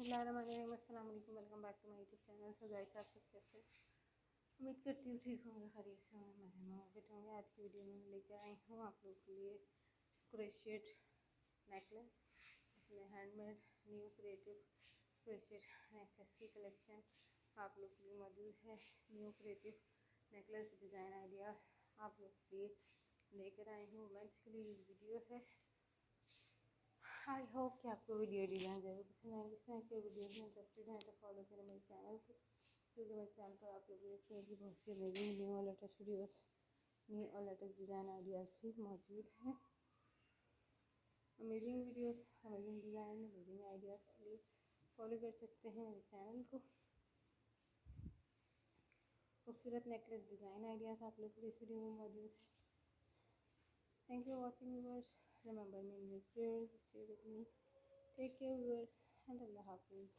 अस्सलाम वालेकुम, welcome back to my YouTube channel. So guys, आप सब कैसे? उम्मीद करती हूँ ठीक होंगे, खैरियत से होंगे, मज़े में होंगे। फिट होंगे। आज की वीडियो में लेकर आई हूँ आप लोगों के लिए क्रोशिएट नेकलेस। इसमें हैंडमेड न्यू क्रिएटिव क्रोशिएट नेकलेस की कलेक्शन आप लोग के लिए मौजूद है। New creative necklace design ideas आप लोग के लिए लेकर आई हूँ। वुमेंस के लिए वीडियो है। आई होप कि आपको वीडियो डिज़ाइन ज़रूर पसंद आएंगे। इस तरह के वीडियो में इंटरेस्टेड हैं तो फॉलो करें मेरे चैनल को, क्योंकि मेरे चैनल पर आप लोग इस तरह की बहुत सी अमेजिंग न्यू और लेटेस्ट वीडियोस, न्यू और लेटेस्ट डिज़ाइन आइडियाज़ भी मौजूद हैं। Amazing videos, amazing design, amazing ideas के लिए फॉलो कर सकते हैं मेरे चैनल को। खूबसूरत नेकलेस डिज़ाइन आइडियाज़ आप लोग को इस वीडियो में मौजूद है। Thank you for watching viewers. Remember me in your prayers, stay with me, take care viewers, and अल्लाह हाफिज़।